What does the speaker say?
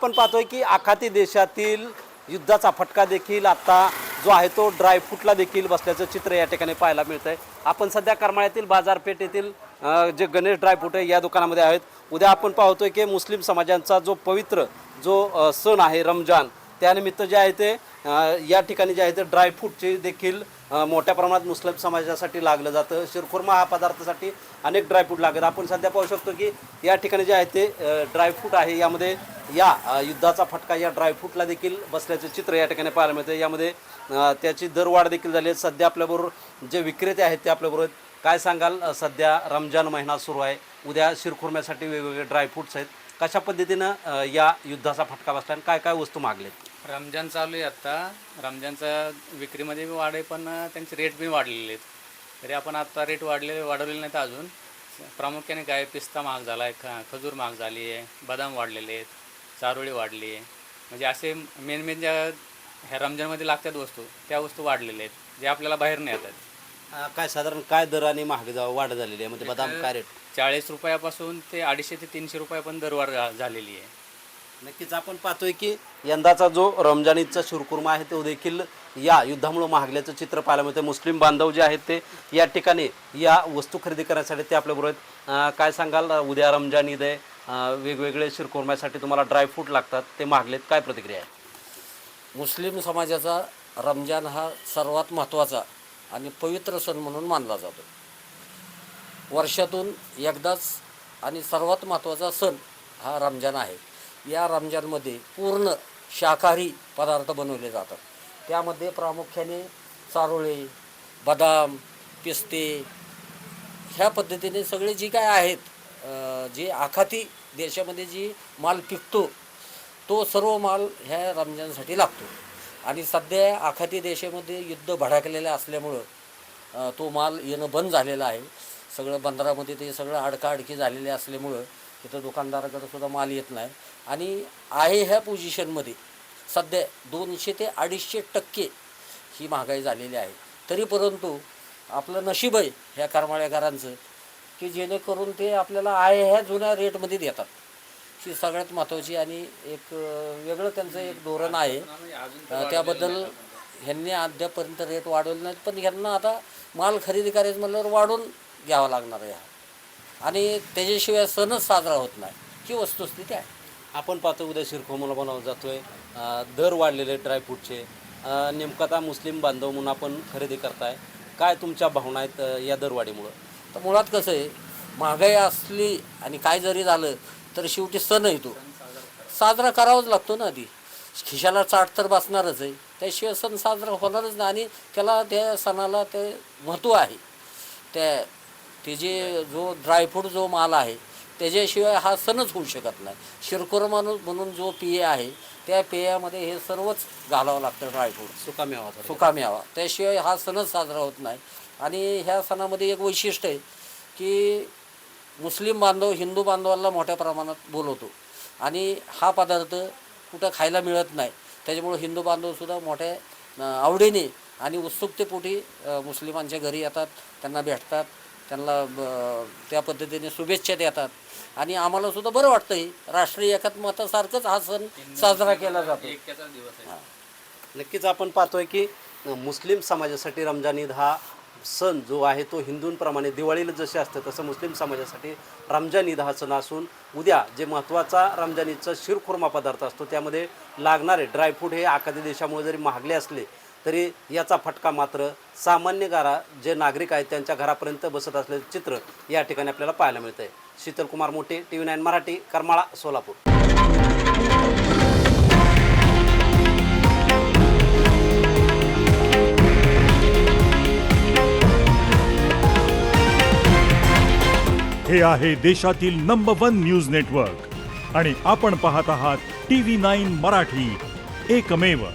आपण पाहतोय की आखाती देशातील युद्धाचा फटका देखील आता जो आहे तो ड्रायफ्रूटला देखील बसल्याचं चित्र या ठिकाणी पाहायला मिळतंय। आपण सध्या करमाळ्यातील बाजारपेठेतील जे गणेश ड्रायफ्रूट आहे या दुकानामध्ये आहेत। उद्या आपण पाहतोय की मुस्लिम समाजांचा जो पवित्र जो सण आहे रमजान, त्यानिमित्त जे आहे ते या ठिकाणी जे आहे ते ड्रायफ्रूटचे देखील मोठ्या प्रमाणात मुस्लिम समाजासाठी लागलं जातं। शिरखुर्मा हा पदार्थासाठी अनेक ड्रायफ्रूट लागतात। आपण सध्या पाहू शकतो की या ठिकाणी जे आहे ते ड्रायफ्रूट आहे, यामध्ये या युद्धाचा फटका या ड्रायफ्रूटला देखील बसल्याचे चित्र या ठिकाणी पाहायला मिळते। यामध्ये त्याची दरवाढ देखील झाली आहे। सध्या आपल्याबरोबर जे विक्रेते आहेत ते आपल्याबरोबर काय सांगाल? सध्या रमजान महिना सुरू आहे, उद्या शिरखुर्म्यासाठी वेगवेगळे ड्रायफ्रूट्स आहेत, कशा पद्धतीनं या युद्धाचा फटका बसला आणि काय काय वस्तू मागलेत? रमजान चालू आहे आता, रमजानचा विक्रीमध्ये बी वाढ आहे, पण त्यांचे रेट बी वाढलेले आहेत। तरी आपण आता रेट वाढवलेले नाहीत अजून। प्रामुख्याने काय, पिस्ता महाग झाला आहे, खजूर महाग झाली आहे, बदाम वाढलेले आहेत, चारोळी वाढली आहे। म्हणजे असे मेन ज्या ह्या रमजानमध्ये लागतात वस्तू, त्या वस्तू वाढलेल्या आहेत, जे आपल्याला बाहेर नाही येतात। काय साधारण काय दर आणि महाग वाढ झालेली आहे? म्हणजे बदाम काय रेट? 40 रुपयापासून ते 250 ते 300 रुपयापर्यंत दरवाढ झालेली आहे। नक्कीच आपण पाहतोय की यंदाचा जो रमजान ईदचा शिरखुर्मा आहे तो देखील या युद्धामुळे महागल्याचं चित्र पाहायला मिळतं। मुस्लिम बांधव जे आहेत ते या ठिकाणी या वस्तू खरेदी करण्यासाठी ते आपल्याबरोबर काय सांगाल? उद्या रमजान ईद आहे, वेगवेगळे शिरखुर्म्यासाठी तुम्हाला ड्रायफ्रूट लागतात, ते महागलेत, काय प्रतिक्रिया आहे? मुस्लिम समाजाचा रमजान हा सर्वात महत्त्वाचा आणि पवित्र सण म्हणून मानला जातो। वर्षातून एकदाच आणि सर्वात महत्त्वाचा सण हा रमजान आहे। या रमजानमध्ये पूर्ण शाकाहारी पदार्थ बनवले जातात। त्यामध्ये प्रामुख्याने चारोळे, बदाम, पिस्ते ह्या पद्धतीने सगळे जी काय आहेत, जे आखाती देशामध्ये जी माल पिकतो तो सर्व माल ह्या रमजानसाठी लागतो। आणि सध्या आखाती देशामध्ये युद्ध भडकलेलं असल्यामुळं तो माल येणं बंद झालेलं आहे। सगळं बंदरामध्ये ते सगळं अडकाअडकी झालेले असल्यामुळं तिथं दुकानदाराकडे सुद्धा माल येत नाही। आणि आहे ह्या पोझिशनमध्ये सध्या 200 ते 250% ही महागाई झालेली आहे। तरी परंतु आपलं नशीब आहे ह्या करमाळ्याकरांचं की जेणेकरून ते आपल्याला आहे ह्या जुन्या रेटमध्ये देतात। ही सगळ्यात महत्त्वाची आणि एक वेगळं त्यांचं एक धोरण आहे। त्याबद्दल ह्यांनी अद्यापर्यंत रेट वाढवले नाहीत, पण ह्यांना आता माल खरेदी करायचं म्हटल्यावर वाढून घ्यावा लागणार आहे आणि त्याच्याशिवाय सणच साजरा होत नाही, ही वस्तुस्थिती आहे। आपण पाहतो उद्या शिरखुर्मा बनवला जातोय, दर वाढलेले ड्रायफ्रूटचे, नेमकं आता मुस्लिम बांधव म्हणून आपण खरेदी करताय, काय तुमच्या भावना आहेत या दरवाढीमुळं? तर मुळात कसं आहे, महागाई असली आणि काय जरी झालं तर शेवटी सण आहे, तो साजरा करावाच लागतो ना। आधी खिशाला चाट तर बसणारच आहे, त्याशिवाय सण साजरा होणारच नाही। आणि त्याला त्या सणाला ते महत्त्व आहे। ते जे जो ड्रायफ्रूट जो माल आहे त्याच्याशिवाय हा सणच होऊ शकत नाही। शिरखुर्मा म्हणून जो पेय आहे त्या पेयामध्ये हे सर्वच घालावं लागतं, ड्रायफ्रूट, सुकामेवा, त्याशिवाय हा सणच साजरा होत नाही। आणि ह्या सणामध्ये एक वैशिष्ट्य आहे की मुस्लिम बांधव हिंदू बांधवांना मोठ्या प्रमाणात बोलवतो आणि हा पदार्थ कुठं खायला मिळत नाही। त्याच्यामुळे हिंदू बांधवसुद्धा मोठ्या आवडीने आणि उत्सुकतेपोटी मुस्लिमांच्या घरी येतात, त्यांना भेटतात, त्यांना त्या पद्धतीने शुभेच्छा देतात। आणि आम्हालासुद्धा बरं वाटतं, राष्ट्रीय एकात्मतासारखंच हा सण साजरा केला जातो। नक्कीच आपण पाहतोय की मुस्लिम समाजासाठी रमजान ईद हा सण जो आहे तो हिंदूंप्रमाणे दिवाळीला जसे असतं तसं मुस्लिम समाजासाठी रमजान ईद हा सण असून उद्या जे महत्त्वाचा रमजान ईदचा शिरखुर्मा पदार्थ असतो त्यामध्ये लागणारे ड्रायफ्रूट हे आखाती देशामुळे जरी महागले असले तरी याचा फटका मात्र सामान्य जे नागरिक आहेत त्यांच्या घरापर्यंत बसत असल्याचं चित्र या ठिकाणी आपल्याला पाहायला मिळतं आहे। शीतलकुमार मोटे, TV9 मराठी, करमाळा, सोलापूर। हे आहे देशातील नंबर 1 न्यूज नेटवर्क आणि आपण पाहत आहात TV9 मराठी, एकमेव।